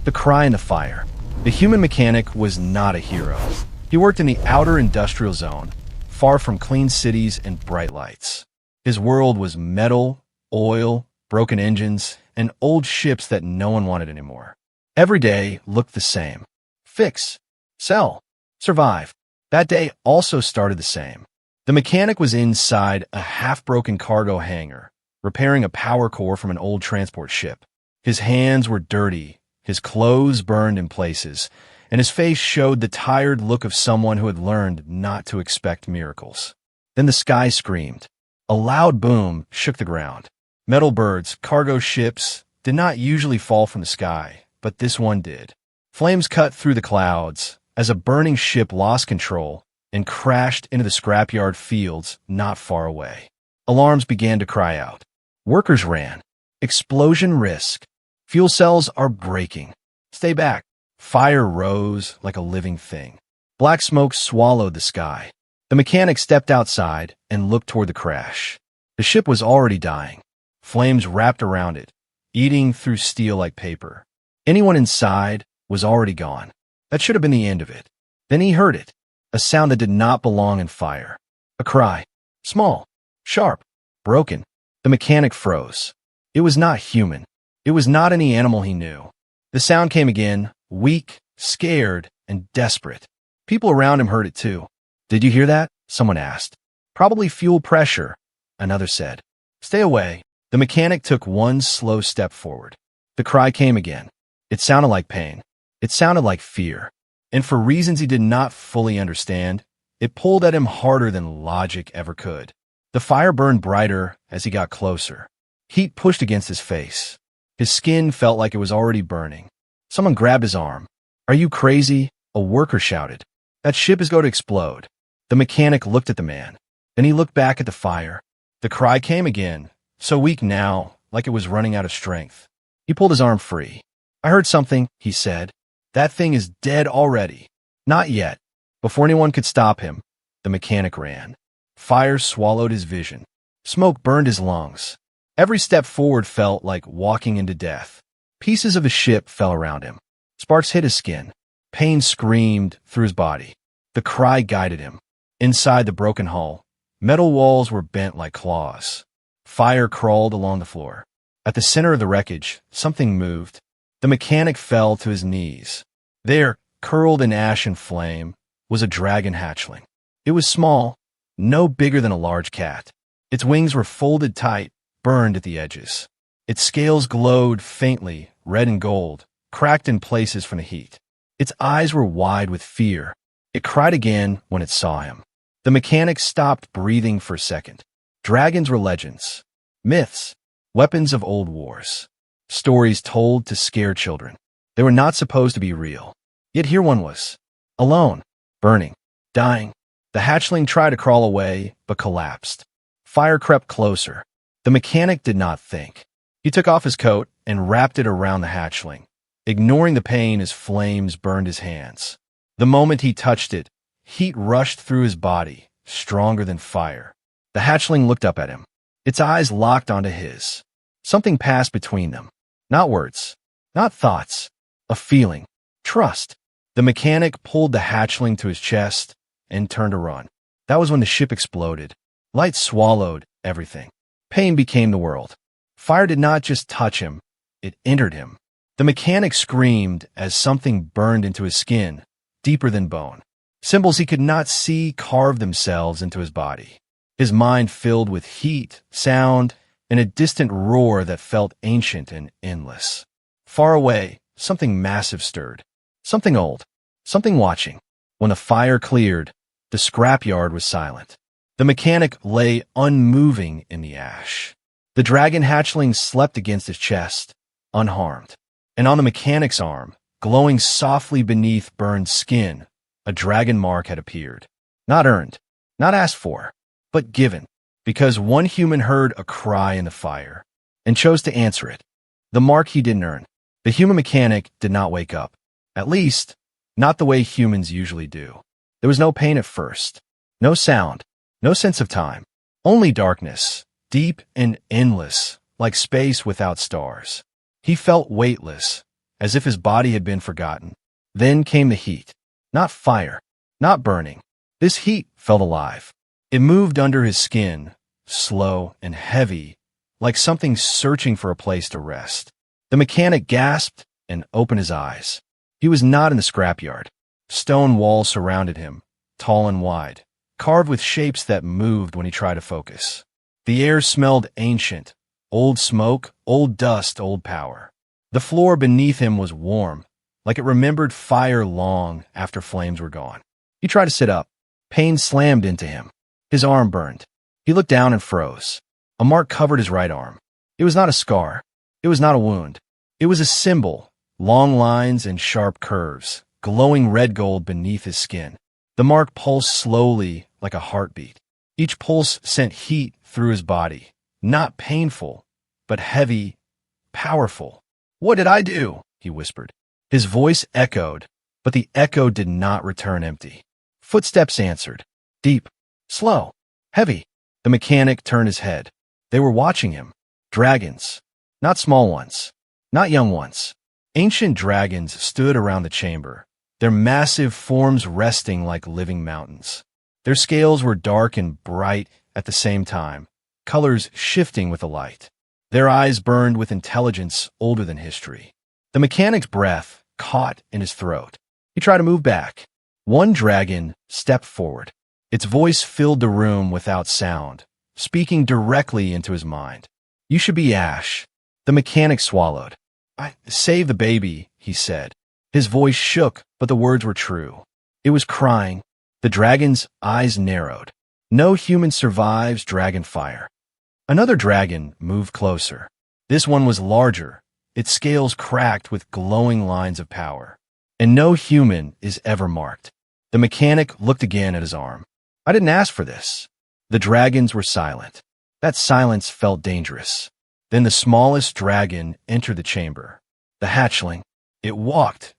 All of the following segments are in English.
The cry in the fire. The human mechanic was not a hero. He worked in the outer industrial zone, far from clean cities and bright lights. His world was metal, oil, broken engines, and old ships that no one wanted anymore. Every day looked the same. Fix, sell, survive. That day also started the same. The mechanic was inside a half-broken cargo hangar, repairing a power core from an old transport ship. His hands were dirty, his clothes burned in places, and his face showed the tired look of someone who had learned not to expect miracles. Then the sky screamed. A loud boom shook the ground. Metal birds, cargo ships, did not usually fall from the sky, but this one did. Flames cut through the clouds as a burning ship lost control and crashed into the scrapyard fields not far away. Alarms began to cry out. Workers ran. Explosion risk. Fuel cells are breaking. Stay back. Fire rose like a living thing. Black smoke swallowed the sky. The mechanic stepped outside and looked toward the crash. The ship was already dying. Flames wrapped around it, eating through steel like paper. Anyone inside was already gone. That should have been the end of it. Then he heard it, a sound that did not belong in fire. A cry. Small, sharp, broken. The mechanic froze. It was not human. It was not any animal he knew. The sound came again, weak, scared, and desperate. People around him heard it too. Did you hear that? Someone asked. Probably fuel pressure, another said. Stay away. The mechanic took one slow step forward. The cry came again. It sounded like pain. It sounded like fear. And for reasons he did not fully understand, it pulled at him harder than logic ever could. The fire burned brighter as he got closer. Heat pushed against his face. His skin felt like it was already burning. Someone grabbed his arm. Are you crazy? A worker shouted. That ship is going to explode. The mechanic looked at the man. Then he looked back at the fire. The cry came again, so weak now, like it was running out of strength. He pulled his arm free. I heard something, he said. That thing is dead already. Not yet. Before anyone could stop him, the mechanic ran. Fire swallowed his vision. Smoke burned his lungs. Every step forward felt like walking into death. Pieces of the ship fell around him. Sparks hit his skin. Pain screamed through his body. The cry guided him. Inside the broken hull, metal walls were bent like claws. Fire crawled along the floor. At the center of the wreckage, something moved. The mechanic fell to his knees. There, curled in ash and flame, was a dragon hatchling. It was small, no bigger than a large cat. Its wings were folded tight, burned at the edges. Its scales glowed faintly, red and gold, cracked in places from the heat. Its eyes were wide with fear. It cried again when it saw him. The mechanic stopped breathing for a second. Dragons were legends, myths, weapons of old wars, stories told to scare children. They were not supposed to be real. Yet here one was, alone, burning, dying. The hatchling tried to crawl away, but collapsed. Fire crept closer. The mechanic did not think. He took off his coat and wrapped it around the hatchling, ignoring the pain as flames burned his hands. The moment he touched it, heat rushed through his body, stronger than fire. The hatchling looked up at him. Its eyes locked onto his. Something passed between them. Not words, not thoughts, a feeling, trust. The mechanic pulled the hatchling to his chest and turned to run. That was when the ship exploded. Light swallowed everything. Pain became the world. Fire did not just touch him, it entered him. The mechanic screamed as something burned into his skin, deeper than bone. Symbols he could not see carved themselves into his body. His mind filled with heat, sound, and a distant roar that felt ancient and endless. Far away, something massive stirred. Something old. Something watching. When the fire cleared, the scrapyard was silent. The mechanic lay unmoving in the ash. The dragon hatchling slept against his chest, unharmed. And on the mechanic's arm, glowing softly beneath burned skin, a dragon mark had appeared. Not earned, not asked for, but given, because one human heard a cry in the fire and chose to answer it. The mark he didn't earn. The human mechanic did not wake up. At least, not the way humans usually do. There was no pain at first, no sound, no sense of time, only darkness, deep and endless, like space without stars. He felt weightless, as if his body had been forgotten. Then came the heat. Not fire, not burning. This heat felt alive. It moved under his skin, slow and heavy, like something searching for a place to rest. The mechanic gasped and opened his eyes. He was not in the scrapyard. Stone walls surrounded him, tall and wide, carved with shapes that moved when he tried to focus. The air smelled ancient, old smoke, old dust, old power. The floor beneath him was warm, like it remembered fire long after flames were gone. He tried to sit up. Pain slammed into him. His arm burned. He looked down and froze. A mark covered his right arm. It was not a scar. It was not a wound. It was a symbol, long lines and sharp curves, glowing red gold beneath his skin. The mark pulsed slowly like a heartbeat. Each pulse sent heat through his body, not painful, but heavy, powerful. "What did I do?" he whispered. His voice echoed, but the echo did not return empty. Footsteps answered, deep, slow, heavy. The mechanic turned his head. They were watching him. Dragons. Not small ones. Not young ones. Ancient dragons stood around the chamber, their massive forms resting like living mountains. Their scales were dark and bright at the same time, colors shifting with the light. Their eyes burned with intelligence older than history. The mechanic's breath caught in his throat. He tried to move back. One dragon stepped forward. Its voice filled the room without sound, speaking directly into his mind. "You should be Ash." The mechanic swallowed. "Save the baby," he said. His voice shook, but the words were true. It was crying. The dragon's eyes narrowed. No human survives dragon fire. Another dragon moved closer. This one was larger, its scales cracked with glowing lines of power. And no human is ever marked. The mechanic looked again at his arm. "I didn't ask for this." The dragons were silent. That silence felt dangerous. Then the smallest dragon entered the chamber. The hatchling. It walked,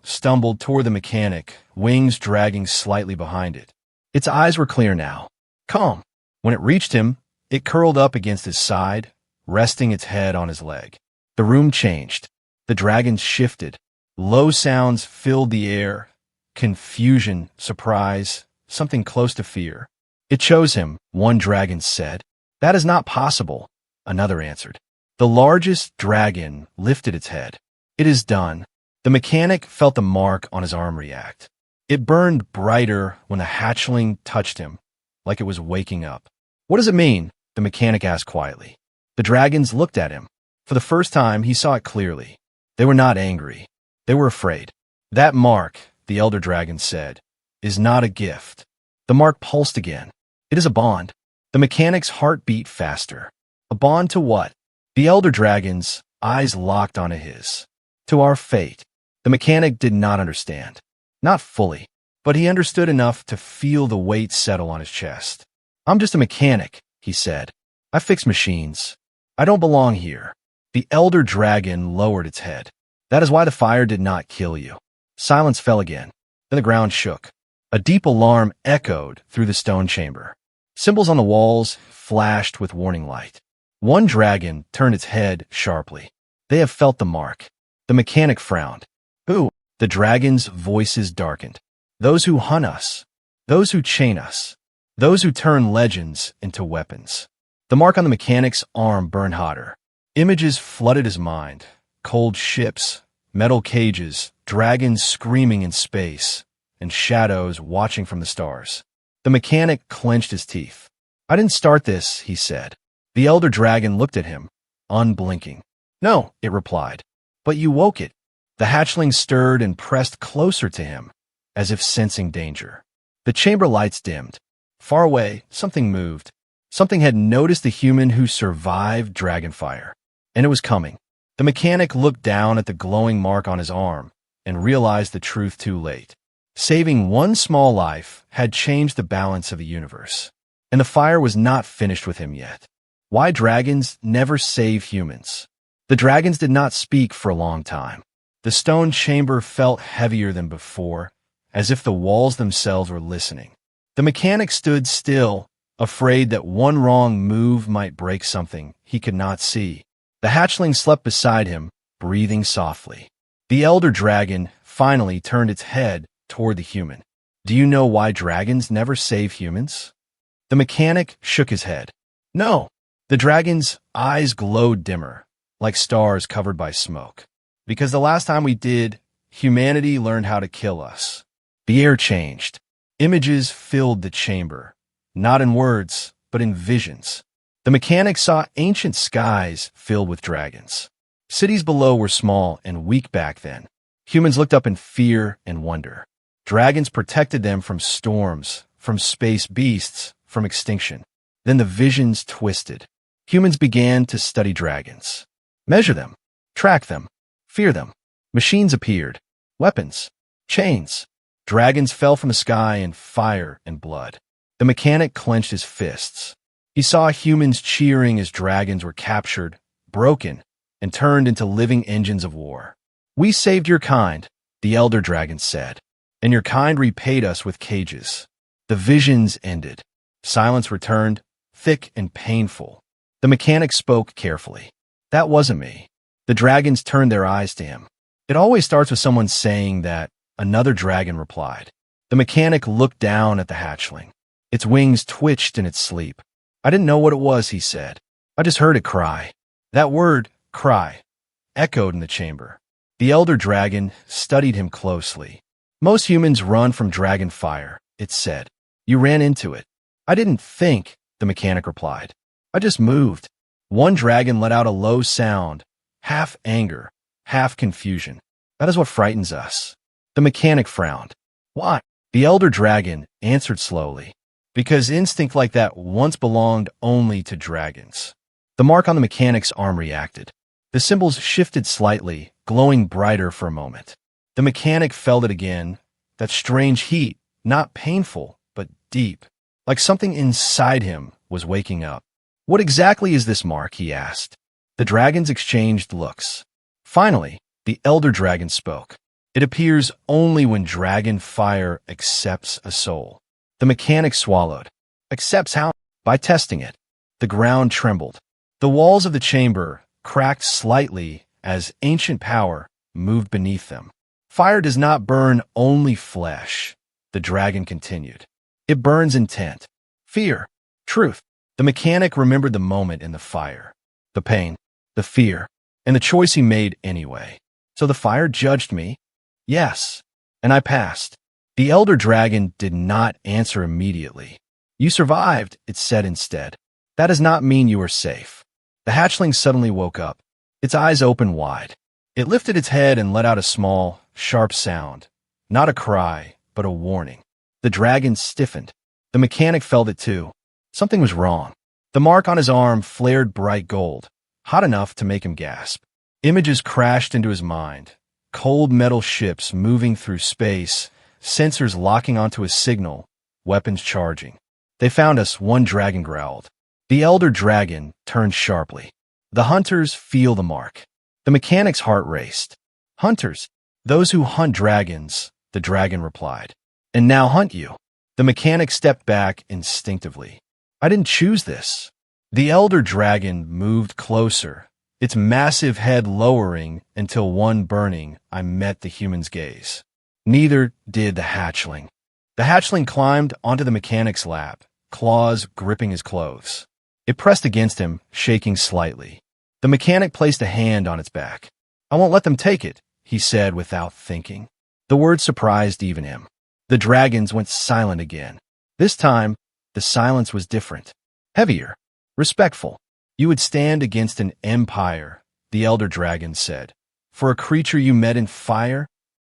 stumbled toward the mechanic, wings dragging slightly behind it. Its eyes were clear now, calm. When it reached him, it curled up against his side, resting its head on his leg. The room changed. The dragons shifted. Low sounds filled the air. Confusion, surprise, something close to fear. "It chose him," one dragon said. "That is not possible," another answered. The largest dragon lifted its head. "It is done." The mechanic felt the mark on his arm react. It burned brighter when the hatchling touched him, like it was waking up. "What does it mean?" the mechanic asked quietly. The dragons looked at him. For the first time, he saw it clearly. They were not angry. They were afraid. "That mark," the elder dragon said, "is not a gift." The mark pulsed again. "It is a bond." The mechanic's heart beat faster. A bond to what? The elder dragon's eyes locked onto his. "To our fate." The mechanic did not understand. Not fully, but he understood enough to feel the weight settle on his chest. "I'm just a mechanic," he said. "I fix machines. I don't belong here." The elder dragon lowered its head. "That is why the fire did not kill you." Silence fell again. Then the ground shook. A deep alarm echoed through the stone chamber. Symbols on the walls flashed with warning light. One dragon turned its head sharply. "They have felt the mark." The mechanic frowned. "Who?" The dragon's voices darkened. "Those who hunt us. Those who chain us. Those who turn legends into weapons." The mark on the mechanic's arm burned hotter. Images flooded his mind. Cold ships, metal cages, dragons screaming in space, and shadows watching from the stars. The mechanic clenched his teeth. "I didn't start this," he said. The elder dragon looked at him, unblinking. "No," it replied. "But you woke it." The hatchling stirred and pressed closer to him, as if sensing danger. The chamber lights dimmed. Far away, something moved. Something had noticed the human who survived dragonfire, and it was coming. The mechanic looked down at the glowing mark on his arm and realized the truth too late. Saving one small life had changed the balance of the universe, and the fire was not finished with him yet. Why dragons never save humans? The dragons did not speak for a long time. The stone chamber felt heavier than before, as if the walls themselves were listening. The mechanic stood still, afraid that one wrong move might break something he could not see. The hatchling slept beside him, breathing softly. The elder dragon finally turned its head toward the human. Do you know why dragons never save humans? The mechanic shook his head. No. The dragon's eyes glowed dimmer, like stars covered by smoke. Because the last time we did, humanity learned how to kill us. The air changed. Images filled the chamber, not in words, but in visions. The mechanic saw ancient skies filled with dragons. Cities below were small and weak back then. Humans looked up in fear and wonder. Dragons protected them from storms, from space beasts, from extinction. Then the visions twisted. Humans began to study dragons. Measure them, track them, fear them. Machines appeared. Weapons, chains. Dragons fell from the sky in fire and blood. The mechanic clenched his fists. He saw humans cheering as dragons were captured, broken, and turned into living engines of war. We saved your kind, the elder dragon said, and your kind repaid us with cages. The visions ended. Silence returned, thick and painful. The mechanic spoke carefully. That wasn't me. The dragons turned their eyes to him. It always starts with someone saying that, another dragon replied. The mechanic looked down at the hatchling. Its wings twitched in its sleep. I didn't know what it was, he said. I just heard it cry. That word, cry, echoed in the chamber. The elder dragon studied him closely. Most humans run from dragon fire, it said. You ran into it. I didn't think, the mechanic replied. I just moved. One dragon let out a low sound, half anger, half confusion. That is what frightens us. The mechanic frowned. Why? The elder dragon answered slowly. Because instinct like that once belonged only to dragons. The mark on the mechanic's arm reacted. The symbols shifted slightly, glowing brighter for a moment. The mechanic felt it again, that strange heat, not painful, but deep, like something inside him was waking up. What exactly is this mark, he asked. The dragons exchanged looks. Finally, the elder dragon spoke. It appears only when dragon fire accepts a soul. The mechanic swallowed. Accepts how? By testing it. The ground trembled. The walls of the chamber cracked slightly as ancient power moved beneath them. Fire does not burn only flesh, the dragon continued. It burns intent, fear, truth. The mechanic remembered the moment in the fire, the pain, the fear, and the choice he made anyway. So the fire judged me? Yes, and I passed. The elder dragon did not answer immediately. You survived, it said instead. That does not mean you are safe. The hatchling suddenly woke up. Its eyes opened wide. It lifted its head and let out a small, sharp sound. Not a cry, but a warning. The dragon stiffened. The mechanic felt it too. Something was wrong. The mark on his arm flared bright gold, hot enough to make him gasp. Images crashed into his mind. Cold metal ships moving through space, sensors locking onto a signal, weapons charging. They found us, one dragon growled. The elder dragon turned sharply. The hunters feel the mark. The mechanic's heart raced. Hunters, those who hunt dragons, the dragon replied. And now hunt you. The mechanic stepped back instinctively. I didn't choose this. The elder dragon moved closer, its massive head lowering until one burning I met the human's gaze. Neither did the hatchling. The hatchling climbed onto the mechanic's lap, claws gripping his clothes. It pressed against him, shaking slightly. The mechanic placed a hand on its back. I won't let them take it, he said without thinking. The word surprised even him. The dragons went silent again. This time, the silence was different. Heavier. Respectful. You would stand against an empire, the elder dragon said. For a creature you met in fire?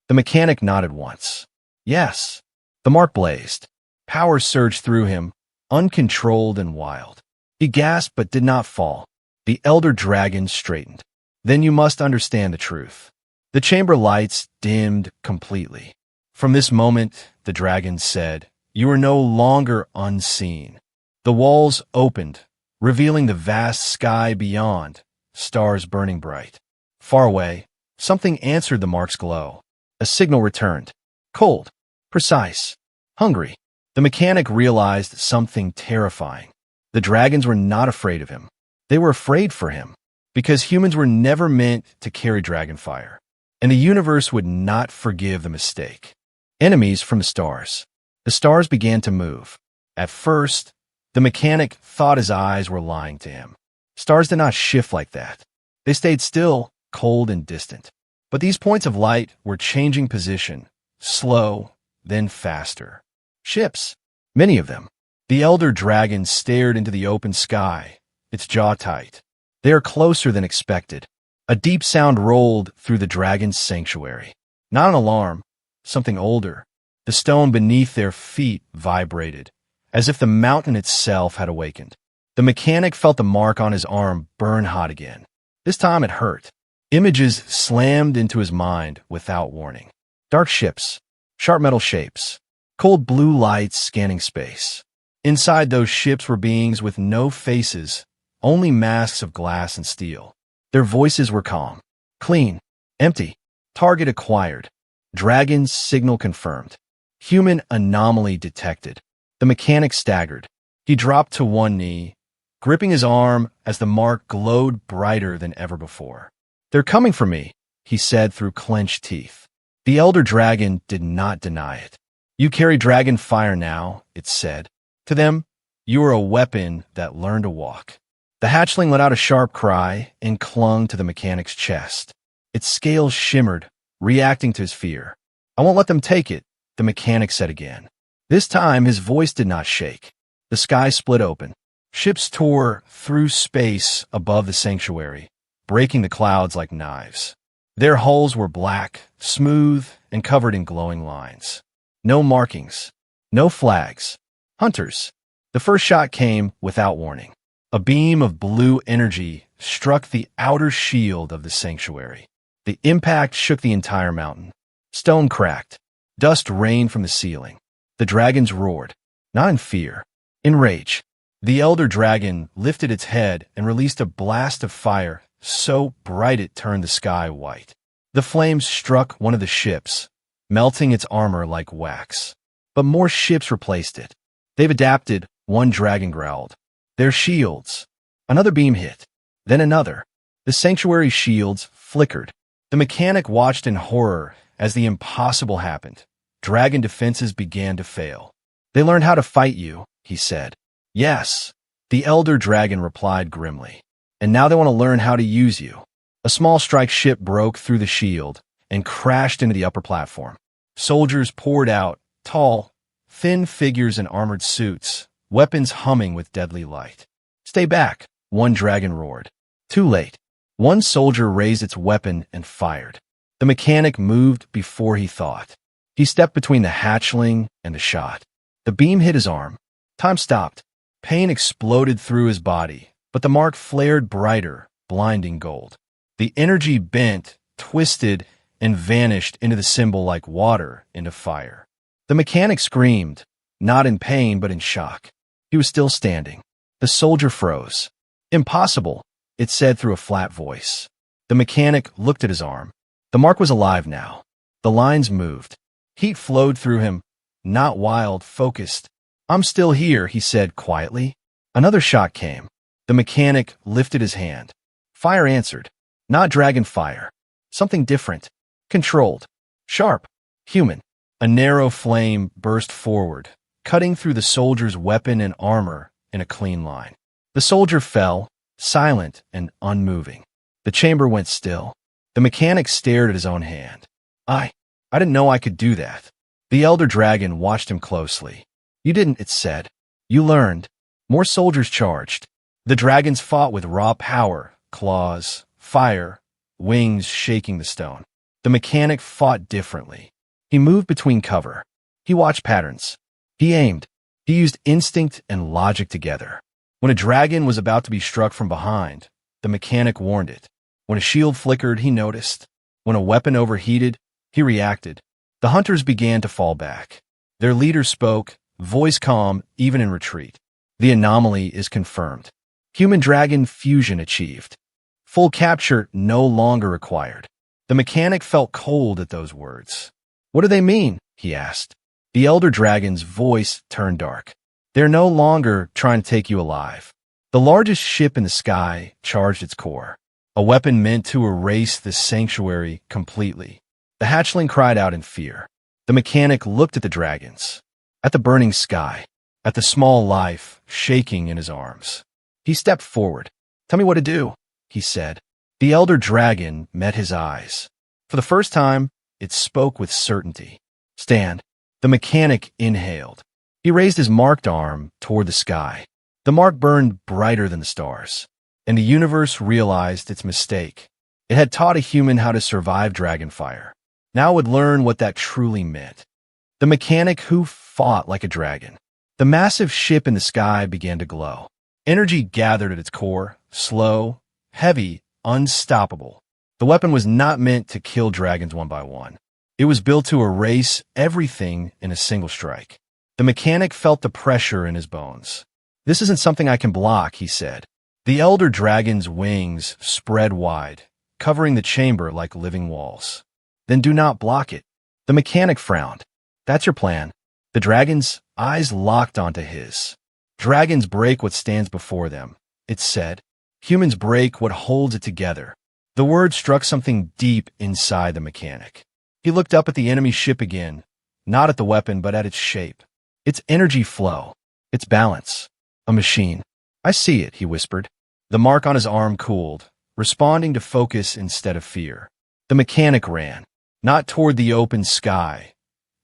The mechanic nodded once. Yes. The mark blazed. Power surged through him, uncontrolled and wild. He gasped but did not fall. The elder dragon straightened. Then you must understand the truth. The chamber lights dimmed completely. From this moment, the dragon said, you are no longer unseen. The walls opened, revealing the vast sky beyond, stars burning bright. Far away, something answered the mark's glow. A signal returned. Cold, precise, hungry. The mechanic realized something terrifying. The dragons were not afraid of him. They were afraid for him, because humans were never meant to carry dragon fire. and the universe would not forgive the mistake. Enemies from the stars. The stars began to move. At first, the mechanic thought his eyes were lying to him. Stars did not shift like that. They stayed still, cold and distant. But these points of light were changing position, slow, then faster. Ships, many of them. The elder dragon stared into the open sky, its jaw tight. They are closer than expected. A deep sound rolled through the dragon's sanctuary. Not an alarm, something older. The stone beneath their feet vibrated, as if the mountain itself had awakened. The mechanic felt the mark on his arm burn hot again. This time it hurt. Images slammed into his mind without warning. Dark ships, sharp metal shapes, cold blue lights scanning space. Inside those ships were beings with no faces, only masks of glass and steel. Their voices were calm, clean, empty. Target acquired. Dragon's signal confirmed. Human anomaly detected. The mechanic staggered. He dropped to one knee, gripping his arm as the mark glowed brighter than ever before. "They're coming for me," he said through clenched teeth. The elder dragon did not deny it. "You carry dragon fire now," it said. "To them, you are a weapon that learned to walk." The hatchling let out a sharp cry and clung to the mechanic's chest. Its scales shimmered, reacting to his fear. "I won't let them take it," the mechanic said again. This time his voice did not shake. The sky split open. Ships tore through space above the sanctuary, breaking the clouds like knives. Their hulls were black, smooth, and covered in glowing lines. No markings, no flags. Hunters. The first shot came without warning. A beam of blue energy struck the outer shield of the sanctuary. The impact shook the entire mountain. Stone cracked. Dust rained from the ceiling. The dragons roared, not in fear, in rage. The elder dragon lifted its head and released a blast of fire so bright it turned the sky white. The flames struck one of the ships, melting its armor like wax. But more ships replaced it. "They've adapted," one dragon growled. "Their shields." Another beam hit, then another. The sanctuary shields flickered. The mechanic watched in horror as the impossible happened. Dragon defenses began to fail. "They learned how to fight you," he said. "Yes," the elder dragon replied grimly. "And now they want to learn how to use you." A small strike ship broke through the shield and crashed into the upper platform. Soldiers poured out, tall, thin figures in armored suits, weapons humming with deadly light. "Stay back," one dragon roared. Too late. One soldier raised its weapon and fired. The mechanic moved before he thought. He stepped between the hatchling and the shot. The beam hit his arm. Time stopped. Pain exploded through his body, but the mark flared brighter, blinding gold. The energy bent, twisted, and vanished into the symbol like water into fire. The mechanic screamed, not in pain but in shock. He was still standing. The soldier froze. "Impossible," it said through a flat voice. The mechanic looked at his arm. The mark was alive now. The lines moved. Heat flowed through him, not wild, focused. "I'm still here," he said quietly. Another shot came. The mechanic lifted his hand. Fire answered. Not dragon fire. Something different. Controlled. Sharp. Human. A narrow flame burst forward, cutting through the soldier's weapon and armor in a clean line. The soldier fell, silent and unmoving. The chamber went still. The mechanic stared at his own hand. I didn't know I could do that." The elder dragon watched him closely. "You didn't," it said. "You learned." More soldiers charged. The dragons fought with raw power, claws, fire, wings shaking the stone. The mechanic fought differently. He moved between cover. He watched patterns. He aimed. He used instinct and logic together. When a dragon was about to be struck from behind, the mechanic warned it. When a shield flickered, he noticed. When a weapon overheated, he reacted. The hunters began to fall back. Their leader spoke, voice calm even in retreat. "The anomaly is confirmed. Human-dragon fusion achieved. Full capture no longer required." The mechanic felt cold at those words. "What do they mean?" he asked. The elder dragon's voice turned dark. "They're no longer trying to take you alive." The largest ship in the sky charged its core. A weapon meant to erase the sanctuary completely. The hatchling cried out in fear. The mechanic looked at the dragons, at the burning sky, at the small life shaking in his arms. He stepped forward. "Tell me what to do," he said. The elder dragon met his eyes. For the first time, it spoke with certainty. "Stand." The mechanic inhaled. He raised his marked arm toward the sky. The mark burned brighter than the stars, and the universe realized its mistake. It had taught a human how to survive dragonfire. Now it would learn what that truly meant. The mechanic who fought like a dragon. The massive ship in the sky began to glow. Energy gathered at its core, slow, heavy, unstoppable. The weapon was not meant to kill dragons one by one. It was built to erase everything in a single strike. The mechanic felt the pressure in his bones. "This isn't something I can block," he said. The elder dragon's wings spread wide, covering the chamber like living walls. "Then do not block it." The mechanic frowned. "That's your plan." The dragon's eyes locked onto his. "Dragons break what stands before them," it said. "Humans break what holds it together." The word struck something deep inside the mechanic. He looked up at the enemy ship again, not at the weapon but at its shape, its energy flow, its balance. "A machine." "I see it," he whispered. The mark on his arm cooled, responding to focus instead of fear. The mechanic ran, not toward the open sky,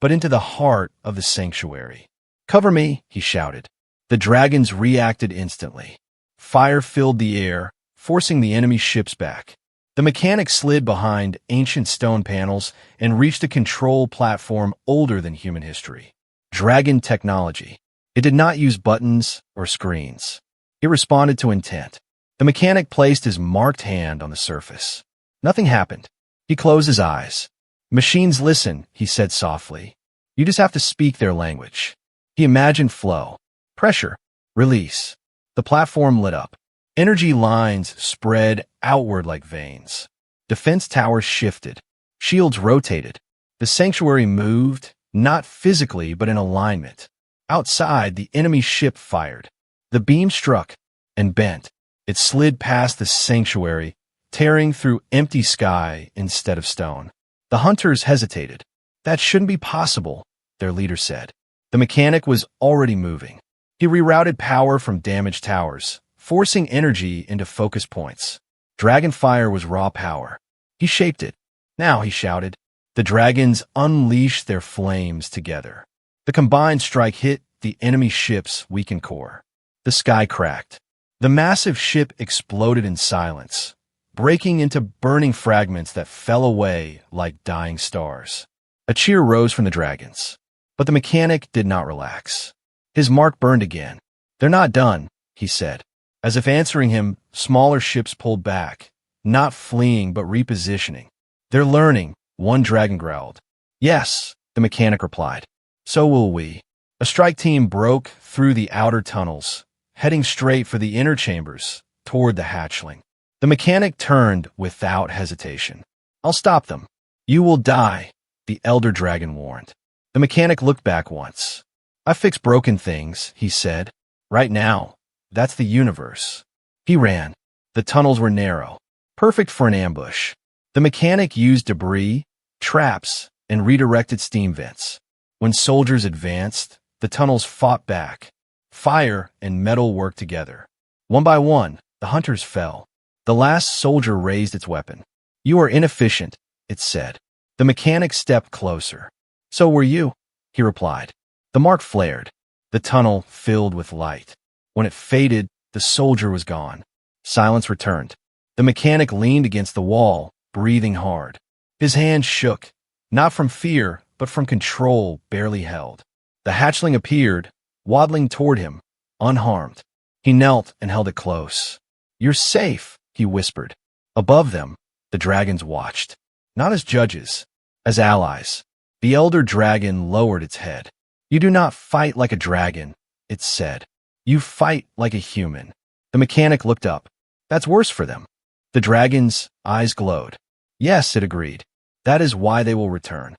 but into the heart of the sanctuary. "Cover me," he shouted. The dragons reacted instantly. Fire filled the air, forcing the enemy ships back. The mechanic slid behind ancient stone panels and reached a control platform older than human history. Dragon technology. It did not use buttons or screens. It responded to intent. The mechanic placed his marked hand on the surface. Nothing happened. He closed his eyes. "Machines listen," he said softly. "You just have to speak their language." He imagined flow, pressure, release. The platform lit up. Energy lines spread outward like veins. Defense towers shifted. Shields rotated. The sanctuary moved, not physically but in alignment. Outside, the enemy ship fired. The beam struck and bent. It slid past the sanctuary, tearing through empty sky instead of stone. The hunters hesitated. "That shouldn't be possible," their leader said. The mechanic was already moving. He rerouted power from damaged towers, forcing energy into focus points. Dragonfire was raw power. He shaped it. "Now," he shouted. The dragons unleashed their flames together. The combined strike hit the enemy ship's weakened core. The sky cracked. The massive ship exploded in silence, breaking into burning fragments that fell away like dying stars. A cheer rose from the dragons. But the mechanic did not relax. His mark burned again. "They're not done," he said. As if answering him, smaller ships pulled back, not fleeing but repositioning. "They're learning," one dragon growled. "Yes," the mechanic replied. "So will we." A strike team broke through the outer tunnels, heading straight for the inner chambers, toward the hatchling. The mechanic turned without hesitation. "I'll stop them." "You will die," the elder dragon warned. The mechanic looked back once. "I fix broken things," he said. "Right now, that's the universe." He ran. The tunnels were narrow, perfect for an ambush. The mechanic used debris, traps, and redirected steam vents. When soldiers advanced, the tunnels fought back. Fire and metal worked together. One by one, the hunters fell. The last soldier raised its weapon. "You are inefficient," it said. The mechanic stepped closer. "So were you," he replied. The mark flared. The tunnel filled with light. When it faded, the soldier was gone. Silence returned. The mechanic leaned against the wall, breathing hard. His hand shook, not from fear, but from control barely held. The hatchling appeared, waddling toward him, unharmed. He knelt and held it close. "You're safe," he whispered. Above them, the dragons watched, not as judges, as allies. The elder dragon lowered its head. "You do not fight like a dragon," it said. "You fight like a human." The mechanic looked up. "That's worse for them." The dragon's eyes glowed. "Yes," it agreed. "That is why they will return."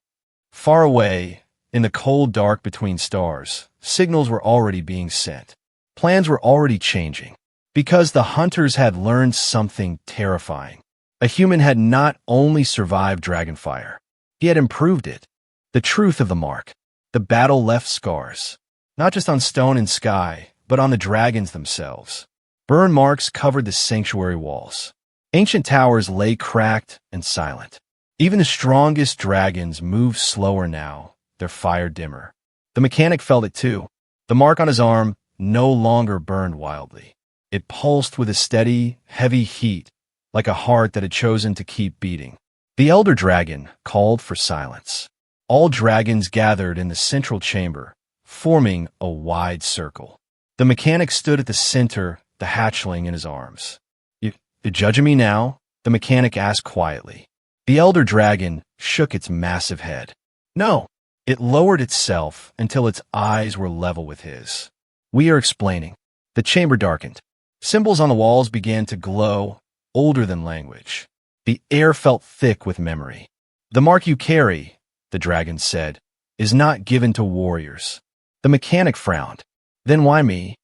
Far away, in the cold dark between stars, signals were already being sent. Plans were already changing. Because the hunters had learned something terrifying. A human had not only survived dragonfire, He had improved it. The truth of the mark. The battle left scars, not just on stone and sky, but on the dragons themselves. Burn marks covered the sanctuary walls. Ancient towers lay cracked and silent. Even the strongest dragons moved slower now, their fire dimmer. The mechanic felt it too. The mark on his arm no longer burned wildly. It pulsed with a steady, heavy heat, like a heart that had chosen to keep beating. The elder dragon called for silence. All dragons gathered in the central chamber, forming a wide circle. The mechanic stood at the center, the hatchling in his arms. You judging me now? The mechanic asked quietly. The elder dragon shook its massive head. No. It lowered itself until its eyes were level with his. We are explaining. The chamber darkened. Symbols on the walls began to glow, older than language. The air felt thick with memory. The mark you carry, the dragon said, is not given to warriors. The mechanic frowned. Then why me?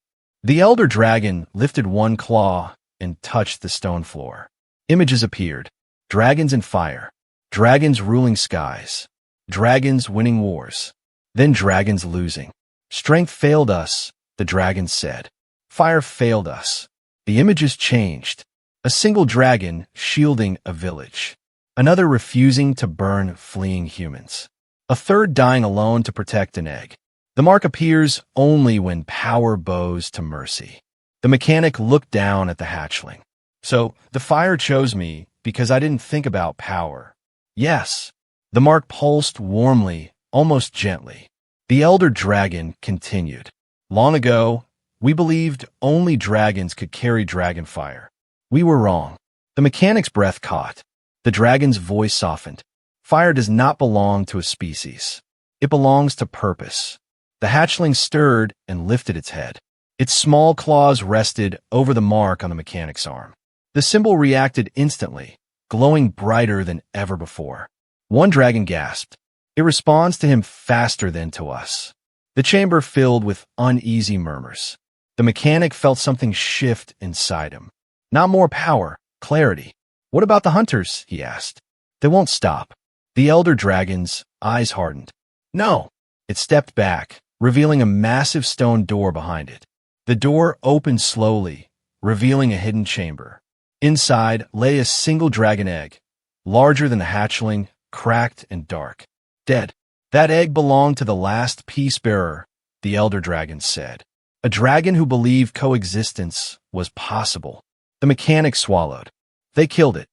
The elder dragon lifted one claw and touched the stone floor. Images appeared. Dragons in fire. Dragons ruling skies. Dragons winning wars. Then dragons losing. Strength failed us, the dragon said. Fire failed us. The images changed. A single dragon shielding a village. Another refusing to burn fleeing humans. A third dying alone to protect an egg. The mark appears only when power bows to mercy. The mechanic looked down at the hatchling. So, the fire chose me because I didn't think about power. Yes. The mark pulsed warmly, almost gently. The elder dragon continued. Long ago, we believed only dragons could carry dragon fire. We were wrong. The mechanic's breath caught. The dragon's voice softened. Fire does not belong to a species. It belongs to purpose. The hatchling stirred and lifted its head. Its small claws rested over the mark on the mechanic's arm. The symbol reacted instantly, glowing brighter than ever before. One dragon gasped. It responds to him faster than to us. The chamber filled with uneasy murmurs. The mechanic felt something shift inside him. Not more power, clarity. What about the hunters? He asked. They won't stop. The elder dragon's eyes hardened. No. It stepped back, revealing a massive stone door behind it. The door opened slowly, revealing a hidden chamber. Inside lay a single dragon egg, larger than the hatchling, cracked and dark. Dead. That egg belonged to the last peace-bearer, the elder dragon said. A dragon who believed coexistence was possible. The mechanic swallowed. They killed it.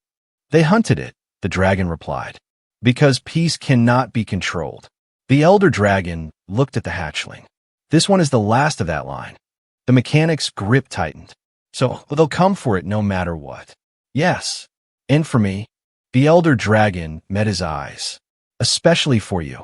They hunted it, the dragon replied. Because peace cannot be controlled. The elder dragon looked at the hatchling. This one is the last of that line. The mechanic's grip tightened. So they'll come for it no matter what. Yes. And for me. The elder dragon met his eyes. Especially for you.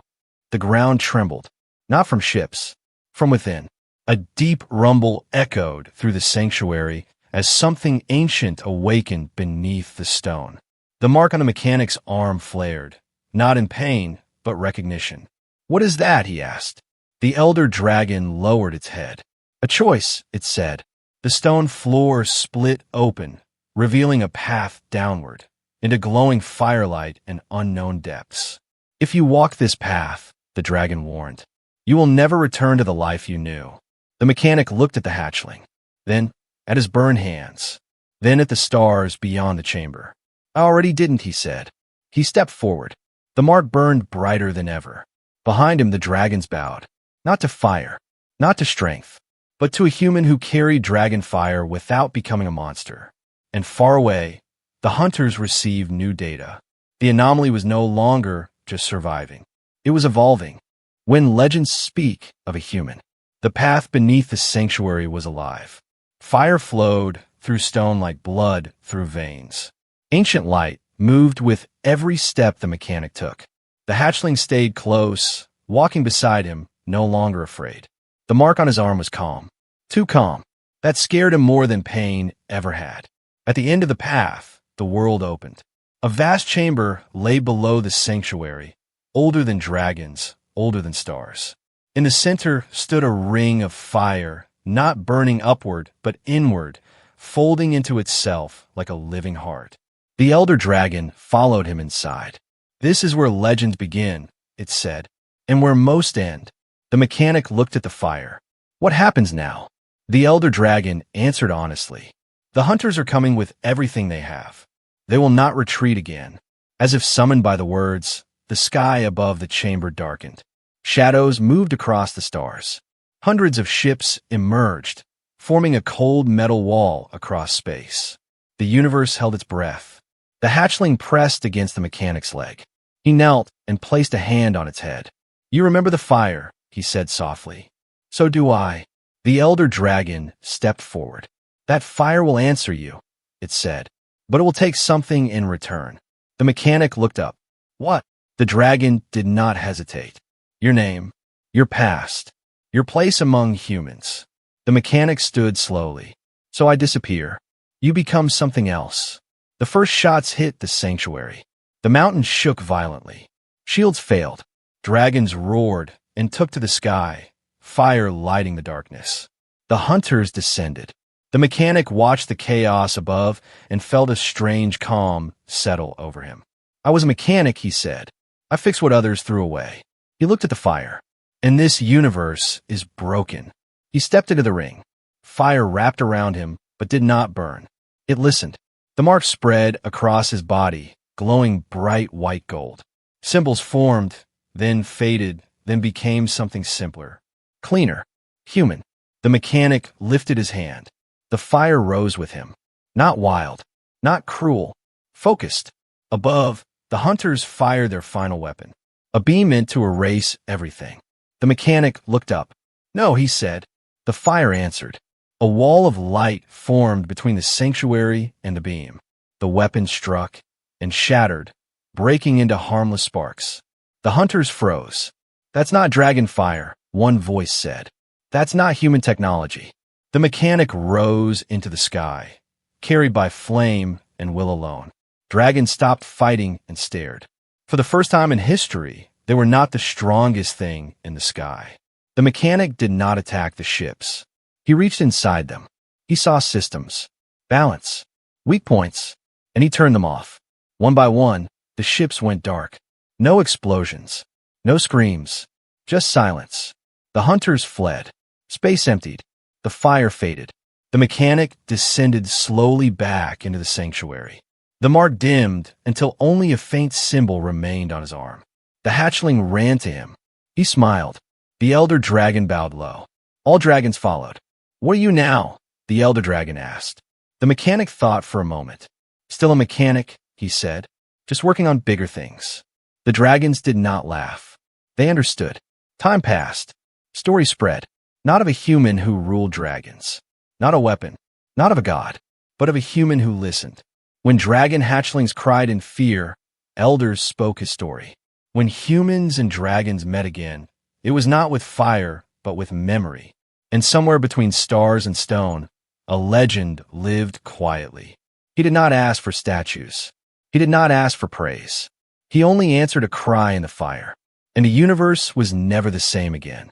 The ground trembled. Not from ships. From within. A deep rumble echoed through the sanctuary as something ancient awakened beneath the stone. The mark on the mechanic's arm flared. Not in pain, but recognition. What is that? He asked. The elder dragon lowered its head. A choice, it said. The stone floor split open, revealing a path downward, into glowing firelight and unknown depths. If you walk this path, the dragon warned, you will never return to the life you knew. The mechanic looked at the hatchling, then at his burned hands, then at the stars beyond the chamber. I already didn't, he said. He stepped forward. The mark burned brighter than ever. Behind him, the dragons bowed, not to fire, not to strength, but to a human who carried dragon fire without becoming a monster. And far away, the hunters received new data. The anomaly was no longer just surviving. It was evolving. When legends speak of a human, the path beneath the sanctuary was alive. Fire flowed through stone like blood through veins. Ancient light moved with every step the mechanic took. The hatchling stayed close, walking beside him, no longer afraid. The mark on his arm was calm. Too calm. That scared him more than pain ever had. At the end of the path, the world opened. A vast chamber lay below the sanctuary, older than dragons, older than stars. In the center stood a ring of fire, not burning upward, but inward, folding into itself like a living heart. The elder dragon followed him inside. This is where legends begin, it said, and where most end. The mechanic looked at the fire. What happens now? The elder dragon answered honestly. The hunters are coming with everything they have. They will not retreat again. As if summoned by the words, the sky above the chamber darkened. Shadows moved across the stars. Hundreds of ships emerged, forming a cold metal wall across space. The universe held its breath. The hatchling pressed against the mechanic's leg. He knelt and placed a hand on its head. You remember the fire, he said softly. So do I. The elder dragon stepped forward. That fire will answer you, it said, but it will take something in return. The mechanic looked up. What? The dragon did not hesitate. Your name, your past, your place among humans. The mechanic stood slowly. So I disappear. You become something else. The first shots hit the sanctuary. The mountain shook violently. Shields failed. Dragons roared and took to the sky, fire lighting the darkness. The hunters descended. The mechanic watched the chaos above and felt a strange calm settle over him. I was a mechanic, he said. I fix what others threw away. He looked at the fire. And this universe is broken. He stepped into the ring. Fire wrapped around him, but did not burn. It listened. The mark spread across his body, glowing bright white gold. Symbols formed, then faded, then became something simpler. Cleaner. Human. The mechanic lifted his hand. The fire rose with him. Not wild. Not cruel. Focused. Above, the hunters fired their final weapon. A beam meant to erase everything. The mechanic looked up. No, he said. The fire answered. A wall of light formed between the sanctuary and the beam. The weapon struck and shattered, breaking into harmless sparks. The hunters froze. That's not dragon fire, one voice said. That's not human technology. The mechanic rose into the sky, carried by flame and will alone. Dragons stopped fighting and stared. For the first time in history, they were not the strongest thing in the sky. The mechanic did not attack the ships. He reached inside them. He saw systems, balance, weak points, and he turned them off. One by one, the ships went dark. No explosions, no screams, just silence. The hunters fled. Space emptied. The fire faded. The mechanic descended slowly back into the sanctuary. The mark dimmed until only a faint symbol remained on his arm. The hatchling ran to him. He smiled. The elder dragon bowed low. All dragons followed. What are you now? The elder dragon asked. The mechanic thought for a moment. Still a mechanic, he said, just working on bigger things. The dragons did not laugh. They understood. Time passed. Story spread. Not of a human who ruled dragons. Not a weapon. Not of a god. But of a human who listened. When dragon hatchlings cried in fear, elders spoke his story. When humans and dragons met again, it was not with fire, but with memory. And somewhere between stars and stone, a legend lived quietly. He did not ask for statues. He did not ask for praise. He only answered a cry in the fire. And the universe was never the same again.